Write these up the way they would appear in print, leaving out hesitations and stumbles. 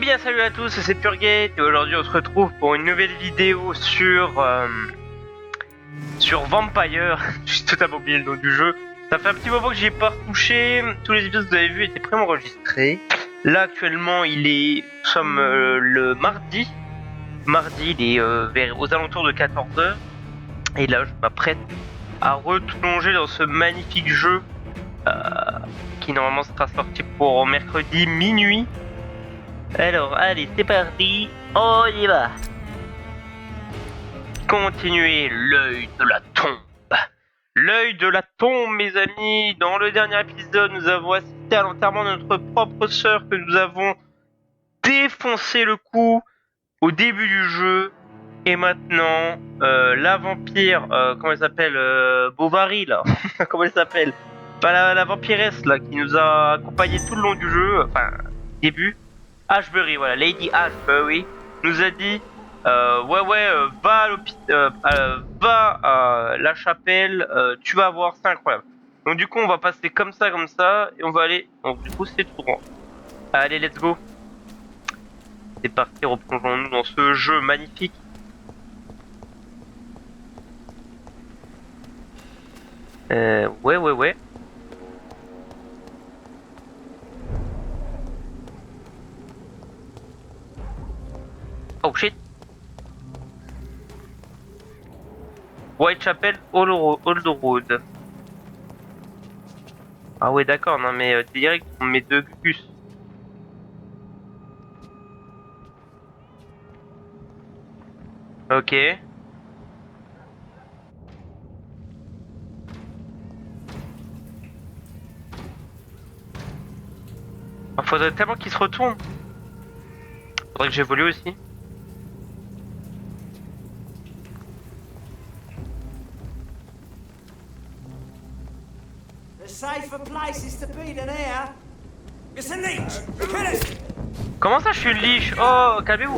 bien salut à tous, c'est Purgate et aujourd'hui on se retrouve pour une nouvelle vidéo sur Vampyr. J'ai totalement oublié le nom du jeu. Ça fait un petit moment que j'y ai pas retouché. Tous les vidéos que vous avez vus étaient préenregistrés. Là actuellement nous sommes le mardi. Mardi il est aux alentours de 14h. Et là je m'apprête à replonger dans ce magnifique jeu qui normalement sera sorti pour mercredi minuit. Alors, allez, c'est parti, on y va. Continuez l'œil de la tombe. L'œil de la tombe, mes amis. Dans le dernier épisode, nous avons assisté à l'enterrement de notre propre sœur que nous avons défoncé le cou au début du jeu. Et maintenant, la vampire, comment elle s'appelle, Bovary, là. Comment elle s'appelle? Pas la vampiresse, là, qui nous a accompagnés tout le long du jeu, enfin, début. Ashbury, voilà, Lady Ashbury nous a dit va à l'hôpital, va à la chapelle, tu vas voir, c'est incroyable. Donc du coup on va passer comme ça et on va aller. Donc du coup c'est tout droit. Allez, let's go. C'est parti, replongeons-nous dans ce jeu magnifique. Ouais. Oh shit. Whitechapel Old Road. Ah ouais d'accord, non mais direct on met deux gus. Ok. Il faudrait tellement qu'il se retourne. Faudrait que j'évolue aussi. Comment ça je suis une liche? Oh, calmez-vous.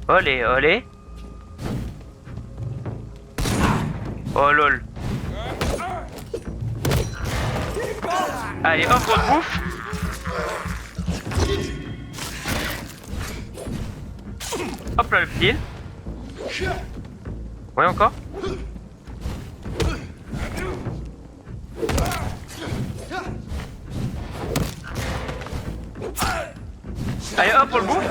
Olé. Oh lol. Allez, hop, on te bouffe. Hop là le pied. Ouais, encore. Allez hop, on le bouffe.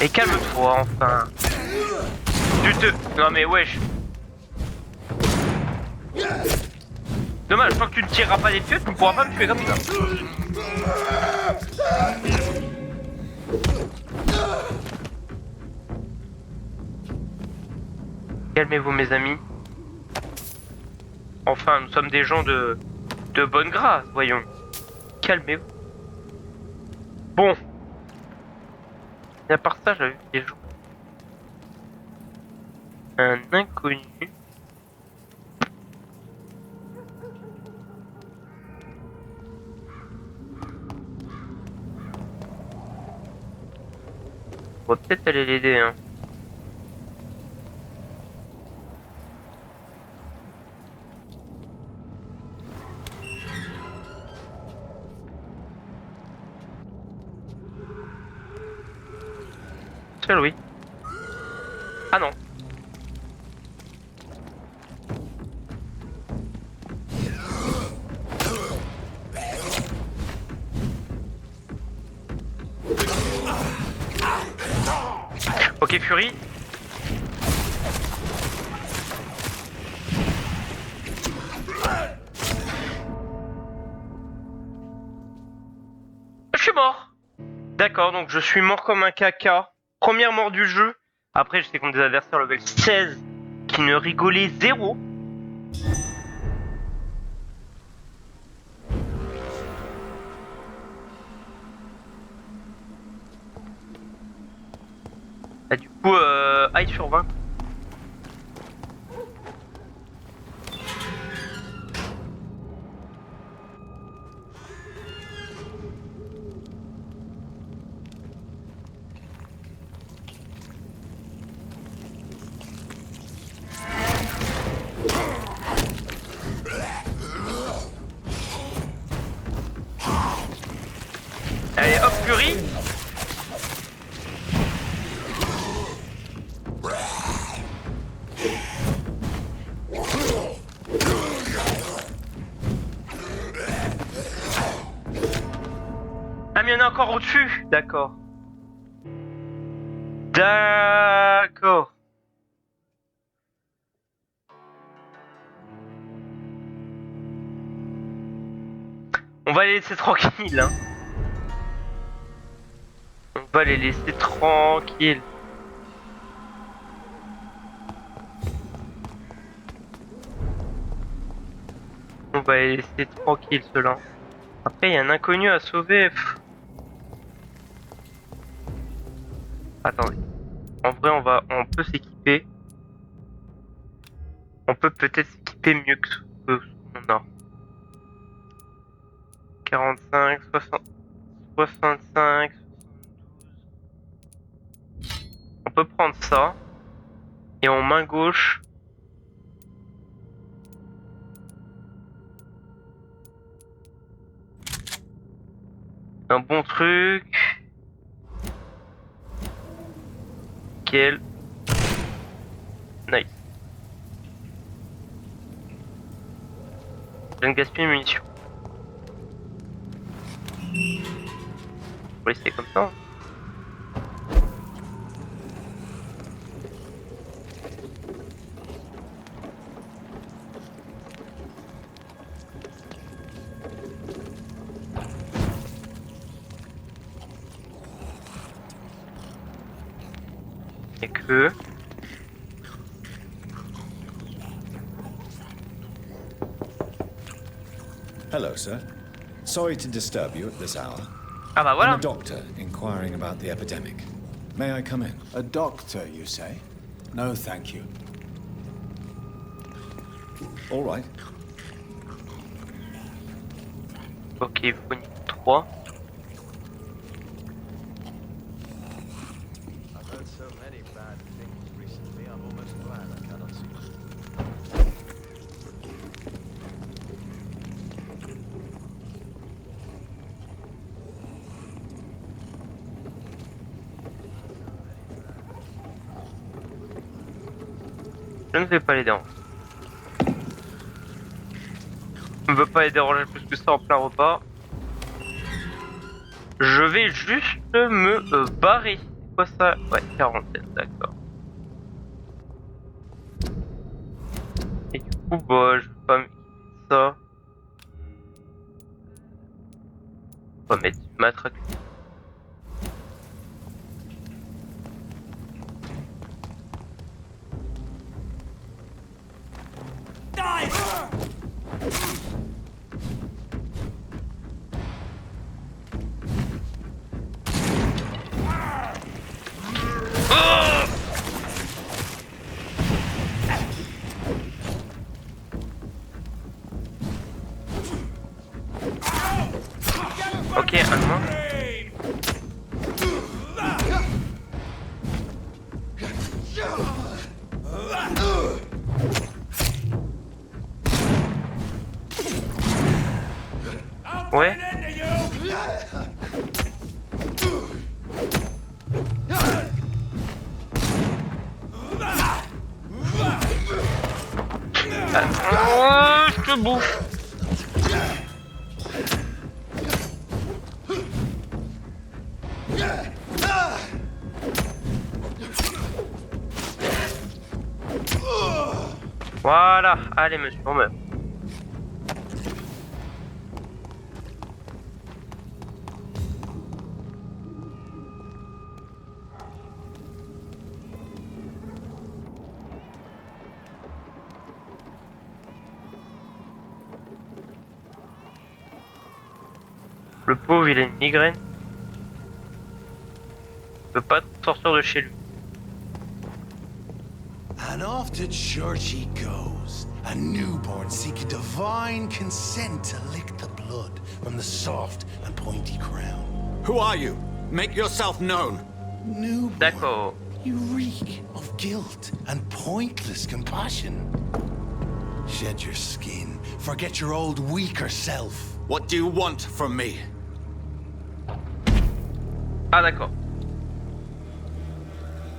Et calme-toi enfin. Non mais wesh. Dommage, tant que tu ne tireras pas des pieux, tu ne pourras pas me tuer comme ça. Calmez-vous mes amis. Enfin, nous sommes des gens de bonne grâce, voyons. Calmez-vous. Bon. Et à part ça, j'avais vu des gens. Un inconnu. On va peut-être aller l'aider, hein. Seul, oui. Ah non. Ok, Fury. Je suis mort. D'accord, donc je suis mort comme un caca. Première mort du jeu. Après, j'étais contre des adversaires level 16 qui ne rigolaient zéro. Ah, du coup, aïe sur 20. furie. Ah mais il y en a encore au-dessus. D'accord. D'accord. On va les laisser tranquilles, hein. On va les laisser tranquilles. On va les laisser tranquilles, ceux-là. Après, il y a un inconnu à sauver. Pff. Attendez. En vrai, on peut s'équiper. On peut peut-être s'équiper mieux que ce qu'on a. 45, 60, 65, 72. On peut prendre ça. Et en main gauche. Un bon truc. Nickel. Nice. Je viens de gaspiller mes munitions. On va laisser comme ça. Et que... Hello, sir. Sorry to disturb you at this hour. Ah bah I'm voilà. a doctor inquiring about the epidemic. May I come in? A doctor, you say? No, thank you. All right. Ok, il faut niveau 3. I've heard so many bad things recently, I'm almost glad I cannot see them. Je ne vais pas les déranger. Je ne veux pas les déranger plus que ça en plein repas. Je vais juste me barrer. C'est quoi ça? Ouais, quarantaine, d'accord. Et du coup, bah, je vais pas mettre ça. On va mettre une matraque. Ok, un moins. Ouais. Ah, je te bouffe. Voilà, allez monsieur, on meurt. Le pauvre, il a une migraine. Il peut pas sortir de chez lui. And off to church he goes, a newborn seeking divine consent to lick the blood from the soft and pointy crown. Who are you? Make yourself known. Newborn, D'accord. you reek of guilt and pointless compassion. Shed your skin, forget your old weaker self. What do you want from me? Ah d'accord.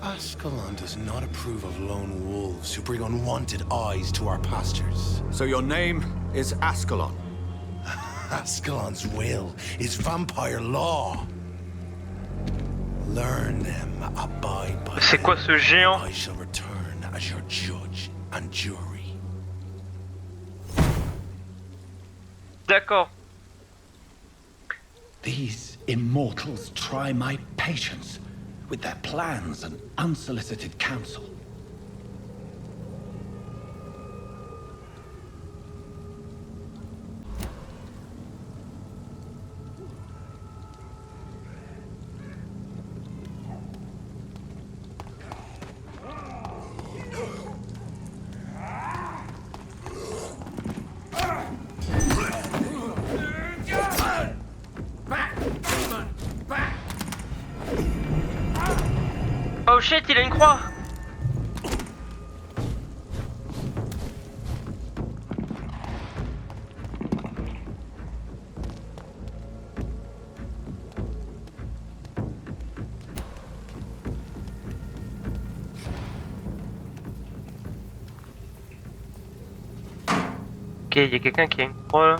Ascalon does not approve of lone wolves who bring unwanted eyes to our pastures. So your name is Ascalon. Ascalon's will is vampire law. Learn them, abide by C'est quoi them. ce géant? I shall return as your judge and jury. D'accord. These immortals try my patience with their plans and unsolicited counsel. Oh shit, il a une croix. Ok, il y a quelqu'un qui a une croix là.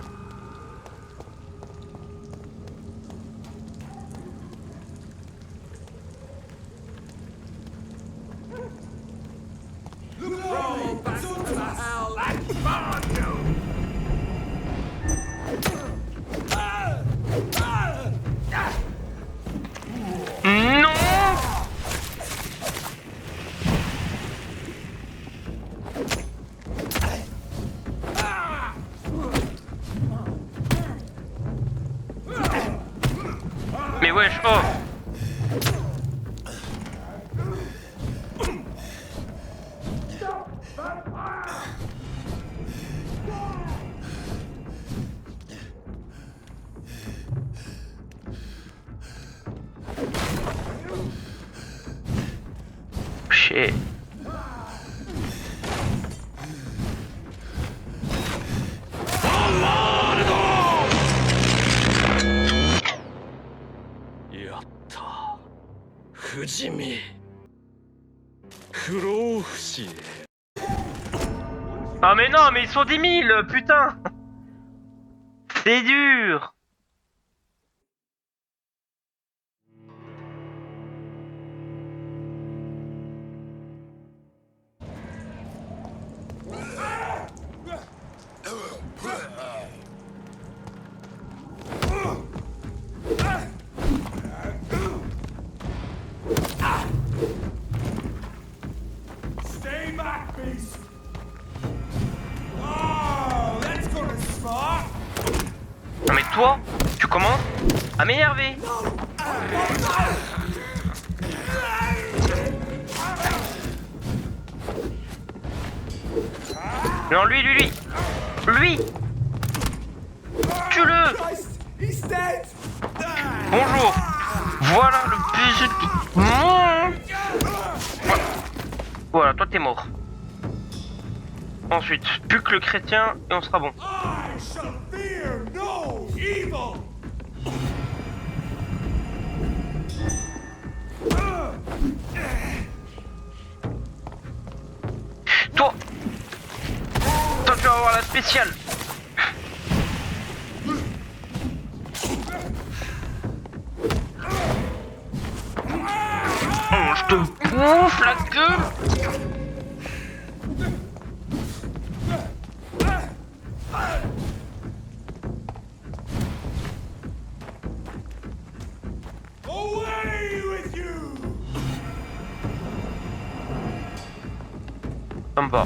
Non! Mais wesh, oh! Shit. Ah mais non, mais ils sont 10 000, putain! C'est dur! Stay back, beast! Oh, that's gonna smart! Non mais toi, tu commences à m'énerver! Non, lui! Lui! Tue-le! Christ, he's dead! Bonjour! Voilà le baiser de... Voilà, toi t'es mort. Ensuite, plus que le chrétien et on sera bon. I shall fear no evil! Toi! Toi tu vas avoir la spéciale! Oh, je te bouffe la gueule! Away with you! Ça me va.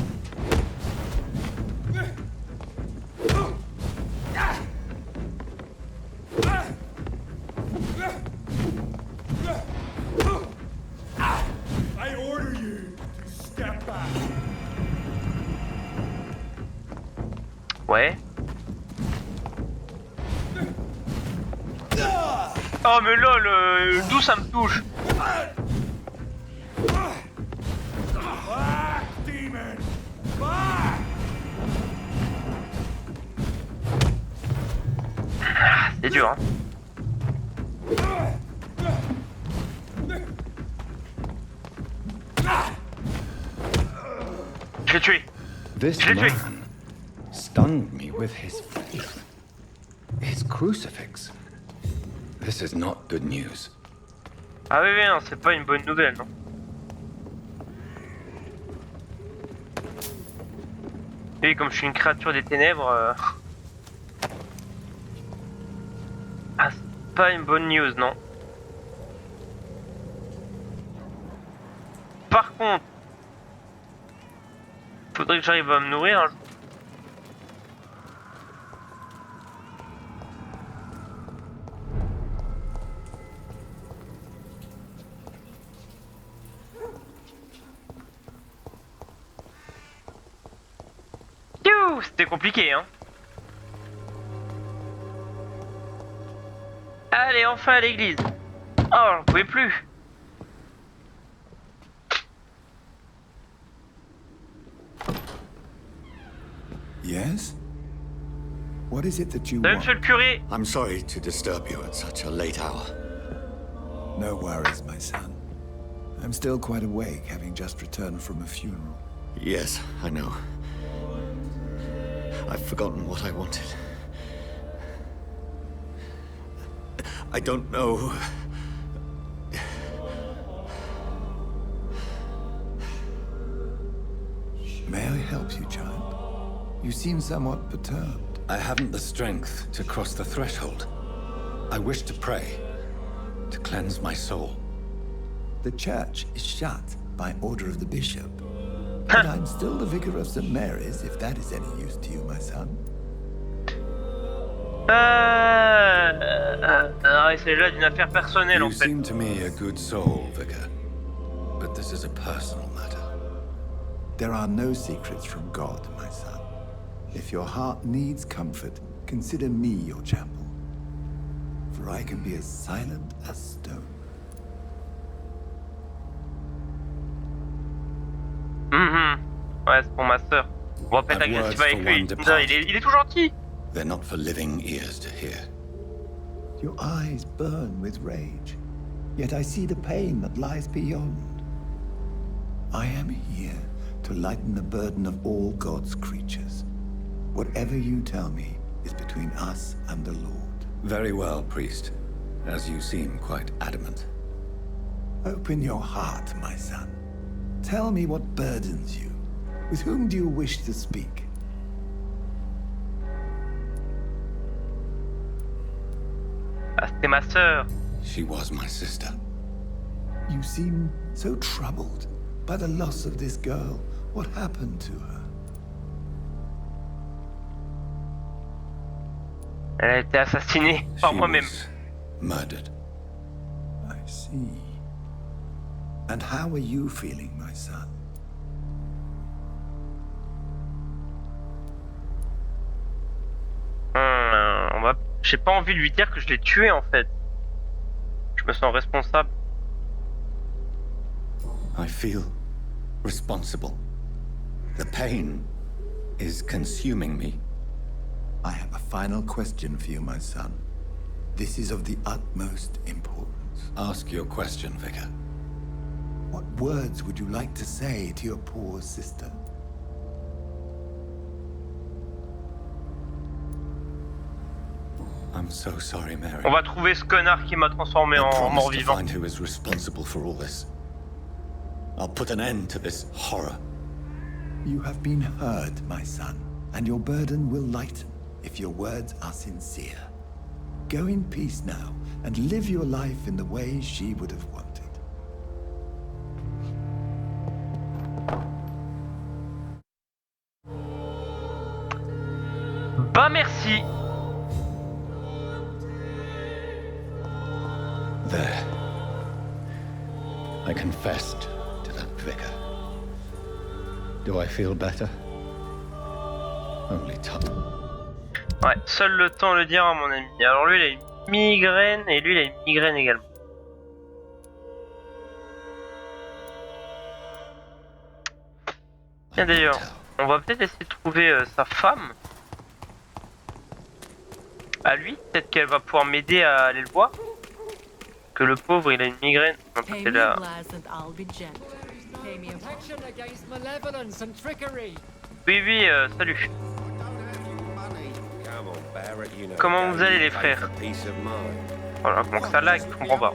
I order you to step back. Ouais. Oh mais lol, d'où ça me touche? Back, demon! Back! C'est dur, hein. Je l'ai tué. This Je l'ai tué. man stunned me with his faith. His crucifix. This is not good news. Ah oui, oui, non, c'est pas une bonne nouvelle, non. Oui, comme je suis une créature des ténèbres... Ah, c'est pas une bonne news, non. Par contre... Faudrait que j'arrive à me nourrir un jour. C'était compliqué, hein. Allez, enfin à l'église. Oh, j'en pouvais plus. Yes? What is it that you Salut, want? monsieur le curé. I'm sorry to disturb you at such a late hour. No worries, my son. I'm still quite awake, having just returned from a funeral. Yes, I know. I've forgotten what I wanted. I don't know. May I help you, child? You seem somewhat perturbed. I haven't the strength to cross the threshold. I wish to pray, to cleanse my soul. The church is shut by order of the bishop. But I'm still the vicar of St. Mary's, if that is any use to you, my son. C'est là d'une affaire personnelle, en You fait. seem to me a good soul, Vicar. But this is a personal matter. There are no secrets from God, my son. If your heart needs comfort, consider me your chapel. For I can be as silent as stone. Ouais, c'est pour ma sœur. On va pas être I've agressif words avec for lui. one departed. Il est tout gentil. They're not for living ears to hear. Your eyes burn with rage, yet I see the pain that lies beyond. I am here to lighten the burden of all God's creatures. Whatever you tell me is between us and the Lord. Very well, priest. As you seem quite adamant. Open your heart, my son. Tell me what burdens you. With whom do you wish to speak? Ah, c'était ma sœur. She was my sister. You seem so troubled by the loss of this girl. What happened to her? Elle a été assassinée par She moi-même. was murdered. I see. And how are you feeling, my son? J'ai pas envie de lui dire que je l'ai tué en fait. Je me sens responsable. I feel responsible. The pain is consuming me. I have a final question for you, my son. This is of the utmost importance. Ask your question, Vicar. What words would you like to say to your poor sister? I'm so sorry, Mary. On va trouver ce connard qui m'a transformé I en promise to mort-vivant. find who is responsible for all this. I'll put an end to this horror. You have been heard, my son, and your burden will lighten if your words are sincere. Go in peace now and live your life in the way she would have wanted. Bah merci. There. I confessed to that vicar. Do I feel better? Only time. Ouais, seul le temps le dira, mon ami. Alors lui, il a une migraine et lui, il a une migraine également. Tiens d'ailleurs, on va peut-être essayer de trouver sa femme. À lui, peut-être qu'elle va pouvoir m'aider à aller le voir. Que le pauvre, il a une migraine. Non, Pay c'est me là. glass and I'll be gentle. Oui, salut. Comment vous allez les frères? Voilà, comment que ça lag, je comprends pas.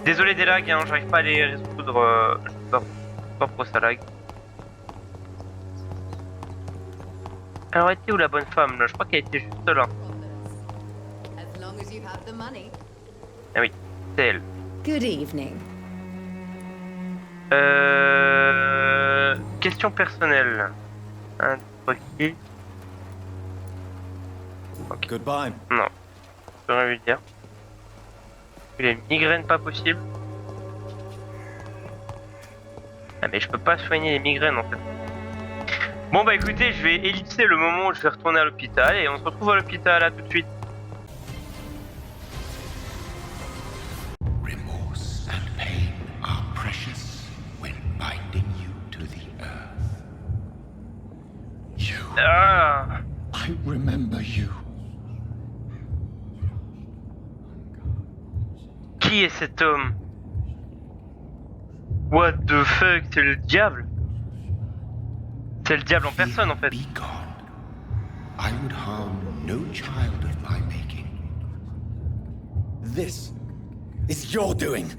Désolé des lags, hein, j'arrive pas à les résoudre. Je sais pas pourquoi ça lag. Alors, elle était où la bonne femme là? Je crois qu'elle était juste là. Ah oui, c'est elle. Good evening. Question personnelle. Un truc. Okay. Goodbye. Non, je peux rien lui dire. Il a une migraine pas possible. Ah mais je peux pas soigner les migraines en fait. Bon bah écoutez, je vais ellipser le moment où je vais retourner à l'hôpital et on se retrouve à l'hôpital, à tout de suite. Remorse and pain are precious when binding you to the earth. You. Ah, I remember you. qui est cet homme? What the fuck, c'est le diable? C'est le diable en personne en fait. Be gone. I would harm no child of my making. This is your doing.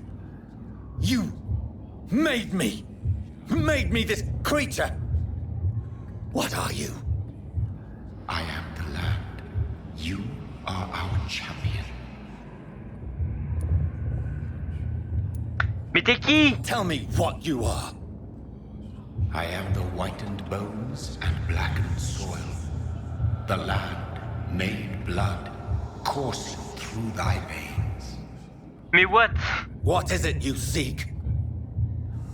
You made me this creature. What are you? I am the land. You are our champion. Mais t'es qui? Tell me what you are. I am the whitened bones and blackened soil. The land made blood coursing through thy veins. Mais what? What is it you seek?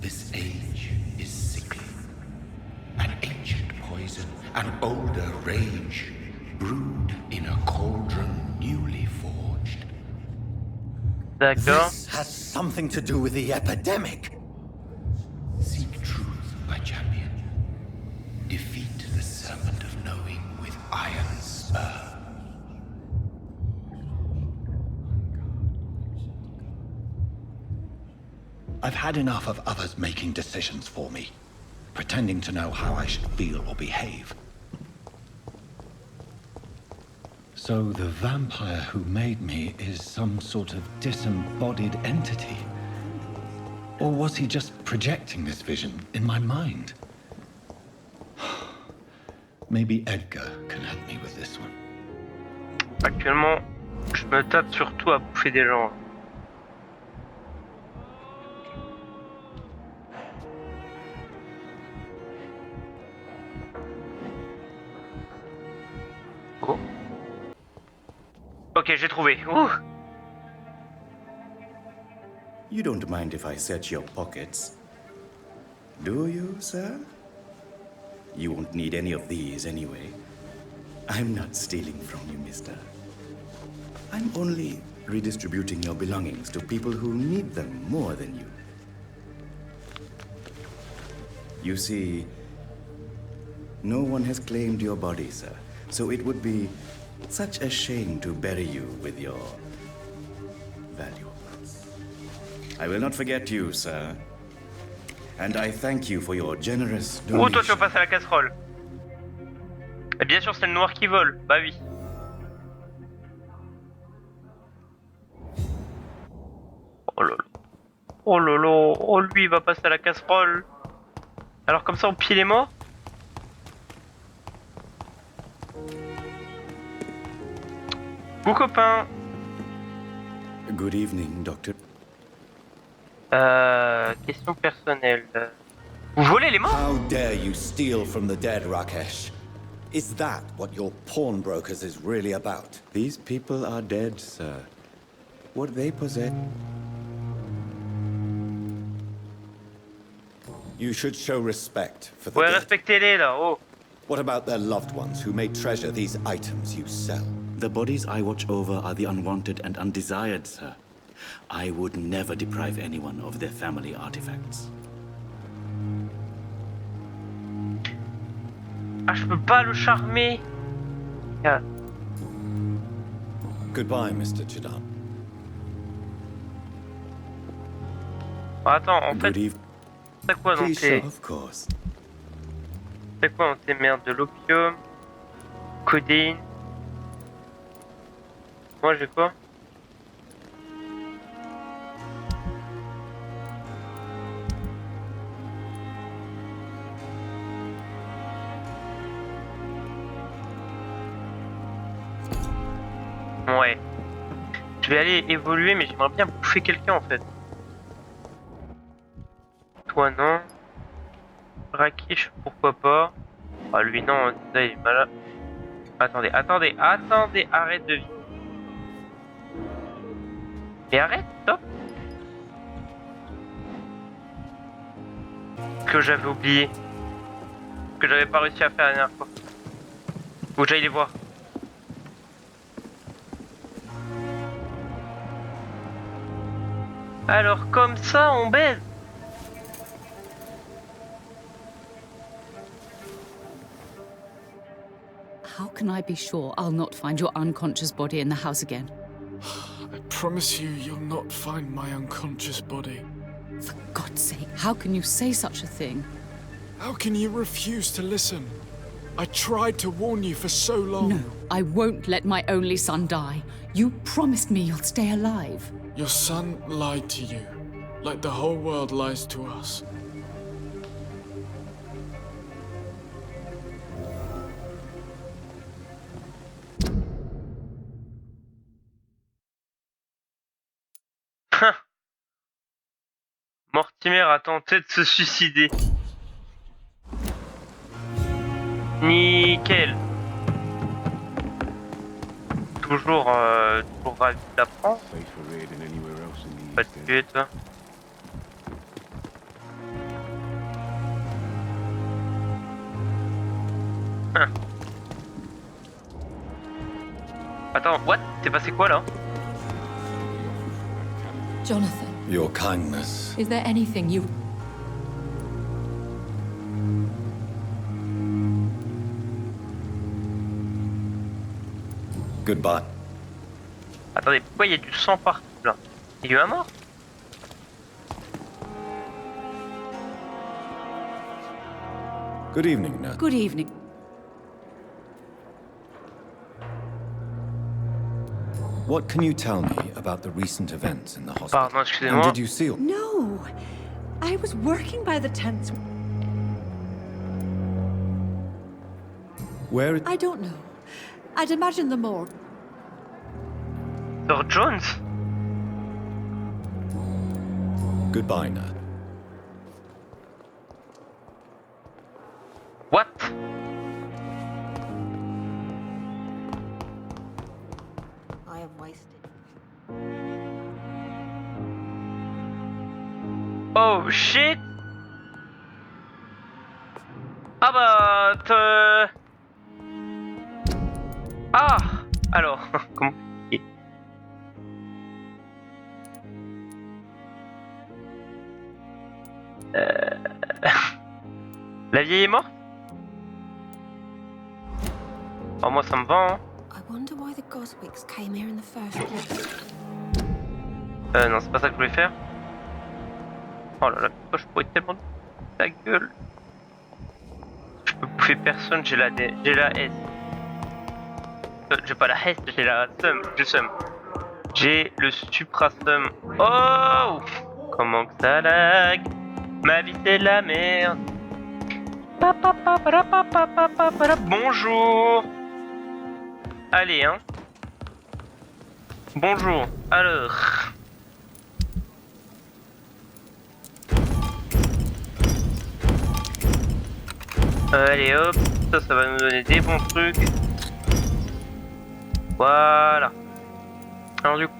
This age is sickly. An ancient poison, an older rage, brewed in a cauldron newly forged. D'accord. This has something to do with the epidemic. Seek truth, my champion. Defeat the serpent of knowing with iron spur. I've had enough of others making decisions for me, pretending to know how I should feel or behave. So the vampire who made me is some sort of disembodied entity? Or was he just projecting this vision in my mind? Maybe Edgar can help me with this one. Actuellement, je me tape surtout à bouffer des gens. Oh. Ok, j'ai trouvé. Ouh. You don't mind if I search your pockets, do you, sir? You won't need any of these anyway. I'm not stealing from you, mister. I'm only redistributing your belongings to people who need them more than you. You see, no one has claimed your body, sir, so it would be such a shame to bury you with your valuables. I will not forget you, sir. And I thank you for your generous donation. Oh, toi tu vas passer à la casserole. Et bien sûr, c'est le noir qui vole. Bah oui. Oh lolo. Oh lolo. Oh lui, il va passer à la casserole. Alors comme ça, on pile les morts. Bon copain. Good evening, doctor. Question personnelle. Vous volez les morts? How dare you steal from the dead, Rakesh? Is that what your pawnbrokers is really about? These people are dead, sir. What they possess... You should show respect for the Ouais, dead. respectez-les là, oh. What about their loved ones who may treasure these items you sell? The bodies I watch over are the unwanted and undesired, sir. I would never deprive anyone of their family artifacts. Ah, je peux pas le charmer. Ah. Goodbye, Mr. Chidan. Attends, en fait, Good evening. T'as quoi dans Please tes... show, of course. T'as quoi dans tes merdes? De l'opium, codéine. Moi j'ai quoi? Ouais. Je vais aller évoluer, mais j'aimerais bien bouffer quelqu'un en fait. Toi non. Rakish, pourquoi pas. Ah lui non, ça il est malade. Attendez, arrête de vivre. Mais arrête, stop. Que j'avais oublié. Que j'avais pas réussi à faire la dernière fois. Faut que j'aille les voir. Alors comme ça on baise. How can I be sure I'll not find your unconscious body in the house again? I promise you, you'll not find my unconscious body. For God's sake, how can you say such a thing? How can you refuse to listen? I tried to warn you for so long. No, I won't let my only son die. You promised me you'll stay alive. Your son lied to you, like the whole world lies to us. Mortimer a tenté de se suicider. Nickel. Toujours ravi d'apprendre. Pas de tuer toi. Attends, what? T'es passé quoi là? Jonathan, Your kindness. is there anything you... Goodbye. Attendez, pourquoi il y a du sang partout là? Il y a eu un mort? Good evening, nurse. Good evening. What can you tell me about the recent events in the hospital? Pardon, And excusez-moi. did you see... No, I was working by the tents. Where... I don't know. I'd imagine the morgue. Sir Jones? Goodbye, nurse. What? I have wasted. Oh shit! Ah bah... Ah! Alors, comment expliquer? La vieille est morte? Oh, moi ça me va, hein. I wonder why the Goswicks came here in the first place. Non, c'est pas ça que je voulais faire. Oh là là, pourquoi je pourrais tellement... Ta gueule. Je peux bouffer personne, j'ai la S. J'ai pas la S, j'ai la seum. J'ai le supra-seum. Oh! Comment que ça lag? Ma vie c'est de la merde. Bonjour. Allez, hein. Bonjour. Alors. Allez hop, ça va nous donner des bons trucs. Voilà. Alors du coup,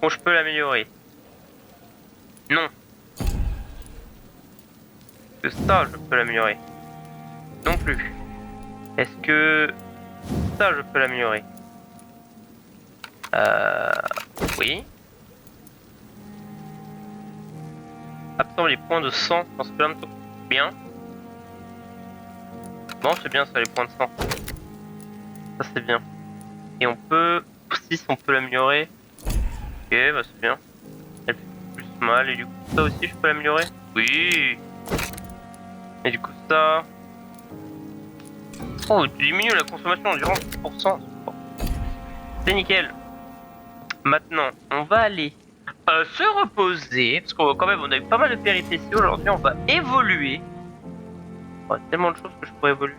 bon, je peux l'améliorer. Non. Est-ce que ça, je peux l'améliorer? Non plus. Est-ce que ça, je peux l'améliorer? Oui. Absorbe les points de sang dans ce plan de... Bien. Bon, c'est bien ça, les points de sang. Ça, c'est bien. Et on peut... 6, on peut l'améliorer. Ok, bah c'est bien. Elle fait plus mal, et du coup, ça aussi, je peux l'améliorer. Oui. Et du coup ça... Oh, tu diminues la consommation environ 10%. C'est nickel. Maintenant, on va aller se reposer. Parce qu'on quand même, on a eu pas mal de péripéties aujourd'hui. On va évoluer. Oh, il y a tellement de choses que je pourrais évoluer.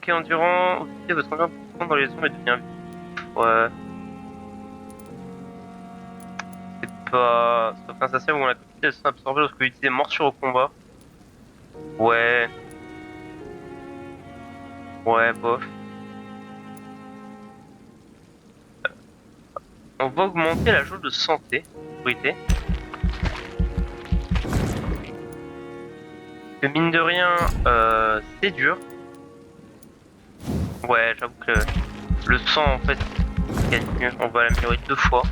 Et endurant, officier votre endurance dans les ombres et devient vif. Ouais. C'est pas... Sauf un sachet où on a capacité de s'absorber lorsque vous utilisez morsure au combat. Ouais. Ouais, bof. On va augmenter la jauge de santé. Sécurité. Que mine de rien, c'est dur. Ouais, j'avoue que le sang, en fait, gagne mieux. On va l'améliorer 2 fois.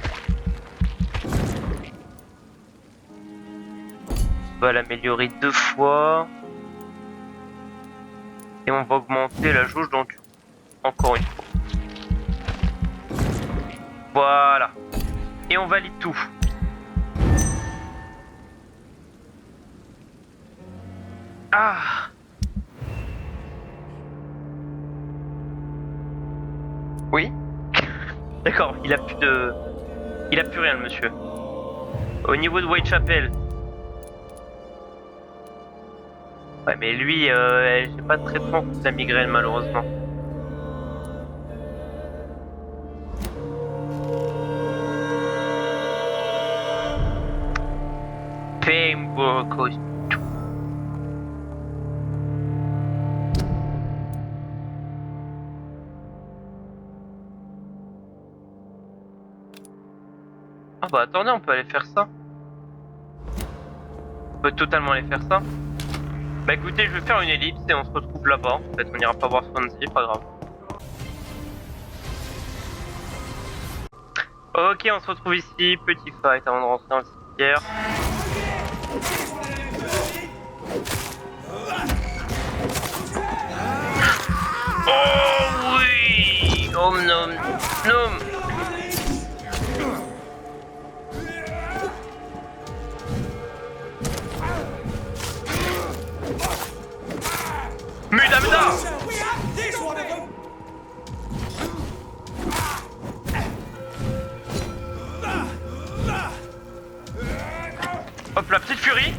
On va l'améliorer 2 fois. Et on va augmenter la jauge d'endurance. Encore une fois. Voilà. Et on valide tout. Ah! Oui. D'accord, il a plus de... Il a plus rien, le monsieur. Au niveau de Whitechapel. Ouais, mais lui, j'ai pas de traitement contre la migraine, malheureusement. Painful. Ah bah attendez, on peut aller faire ça. On peut totalement aller faire ça. Bah écoutez, je vais faire une ellipse et on se retrouve là-bas. En fait, on ira pas voir Swansea, pas grave. Ok, on se retrouve ici. Petit fight avant de rentrer dans le cimetière. Oh oui! Oh non, non. Hop, la petite furie.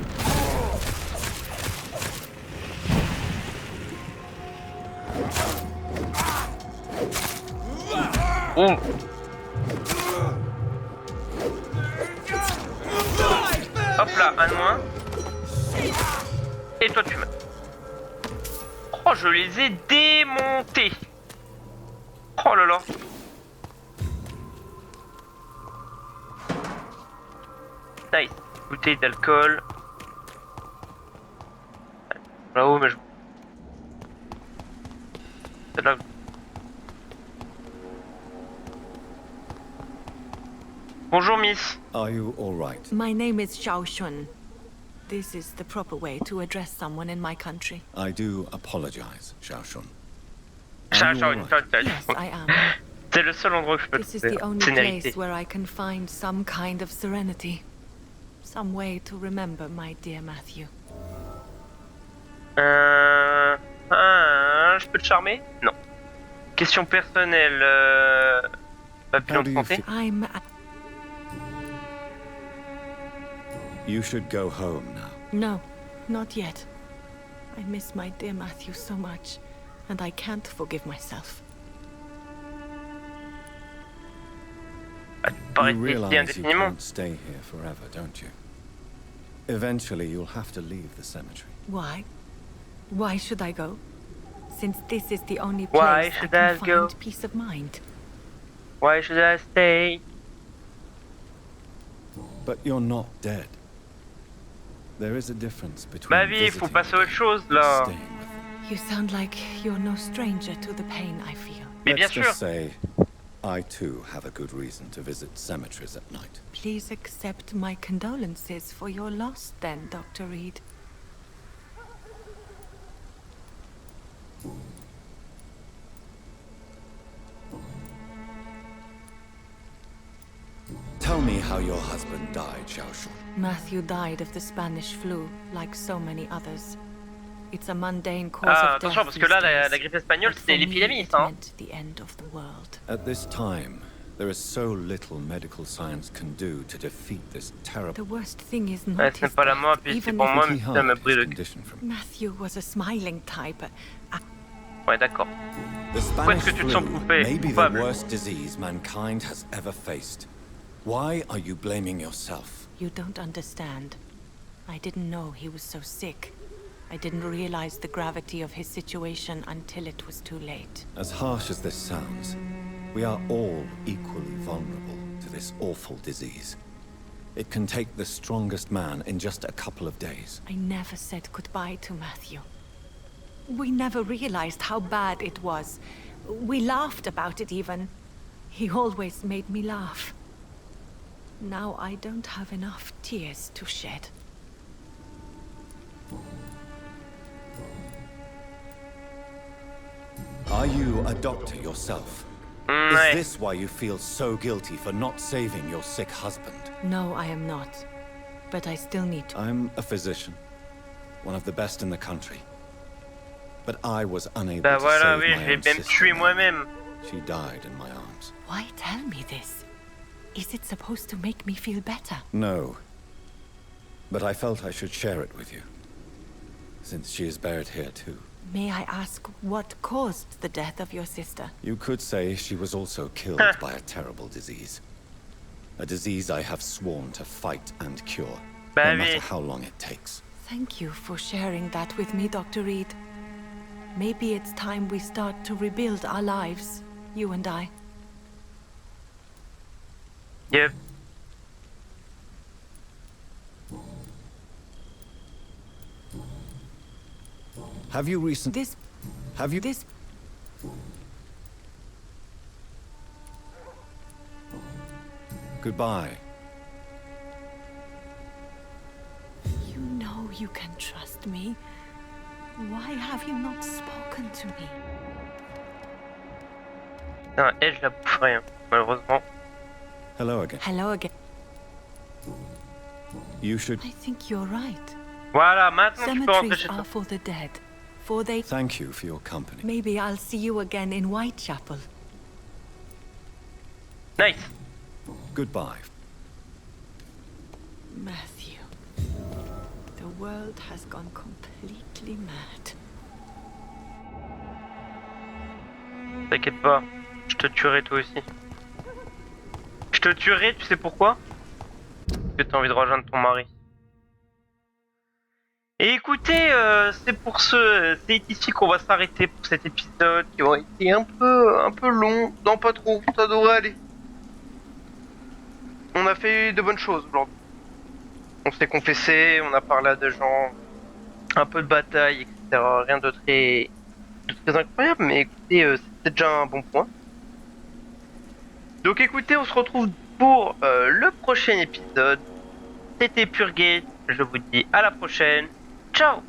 Oh. Hop là, un de moins. Et toi tu meurs. Oh, je les ai démontés. Oh là là. Nice. Bouteille d'alcool. Là-haut, mais je... C'est là. Bonjour, Miss. Are you all right? My name is Xiao Shun. This is the proper way to address someone in my country. I do apologize, Xiaoshun. Yes, I am. C'est le seul endroit que je peux This is the only place where I can find some kind of serenity. Some way to remember my dear Matthew. Je peux te charmer? Non. Question personnelle. Papillon de santé? You should go home now. No, not yet. I miss my dear Matthew so much, and I can't forgive myself. You realize you can't stay here forever, don't you? Eventually, you'll have to leave the cemetery. Why? Why should I go? Since this is the only place I can find peace of mind. Why should I stay? But you're not dead. There is a difference between Ma vie, faut passer à autre chose là. You sound like you're no stranger to the pain I feel. Mais bien sûr. Let's just say, I too have a good reason to visit cemeteries at night. Please accept my condolences for your loss then, Dr. Reed. me how your husband died, Xiaoshu. Matthew died of the Spanish flu, like so many others. It's a mundane cause Ah, of death attention, parce que là, these days. la grippe espagnole, But c'était for me, l'épidémie, it ça. Hein. meant the end of the world. At this time, there is so little medical science can do to defeat this terrible... The worst thing is Ouais, not ce n'est his pas la mort, death, puis c'est even pour if moi, it- mais ça me brûle le cul. condition from... Matthew was a smiling type. Ouais, d'accord. The Pourquoi est-ce Spanish que tu te sens flu coupé, may be the coupable? worst disease mankind has ever faced. Why are you blaming yourself? You don't understand. I didn't know he was so sick. I didn't realize the gravity of his situation until it was too late. As harsh as this sounds, we are all equally vulnerable to this awful disease. It can take the strongest man in just a couple of days. I never said goodbye to Matthew. We never realized how bad it was. We laughed about it even. He always made me laugh. Now I don't have enough tears to shed. Are you a doctor yourself? Ouais. Is this why you feel so guilty for not saving your sick husband? No, I am not. But I still need to. I'm a physician, one of the best in the country. But I was unable Bah to voilà, save oui, my je l'ai own même sister. tué moi-même. She died in my arms. Why tell me this? Is it supposed to make me feel better? No. But I felt I should share it with you, since she is buried here too. May I ask what caused the death of your sister? You could say she was also killed by a terrible disease. A disease I have sworn to fight and cure, no matter how long it takes. Thank you for sharing that with me, Dr. Reed. Maybe it's time we start to rebuild our lives, you and I. Yep. Have you recently... Have you... This... Goodbye. You know you can trust me. Why have you not spoken to me? Non, elle, je la boufferai, hein, malheureusement. Hello again. Hello again. You should... I think you're right. Voilà, maintenant tu peux rentrer Cemeteries chez toi. are for the dead. For they... Thank you for your company. Maybe I'll see you again in Whitechapel. Nice. Goodbye. Matthew. The world has gone completely mad. T'inquiète pas, je te tuerai toi aussi. Je te tuerai, tu sais pourquoi? Parce que t'as envie de rejoindre ton mari. Et écoutez, c'est ici qu'on va s'arrêter pour cet épisode qui aurait été un peu long. Non, pas trop, ça devrait aller. On a fait de bonnes choses aujourd'hui. On s'est confessé, on a parlé à des gens, un peu de bataille, etc. Rien de très incroyable, mais écoutez, c'est déjà un bon point. Donc écoutez, on se retrouve pour le prochain épisode. C'était Purgate, je vous dis à la prochaine. Ciao!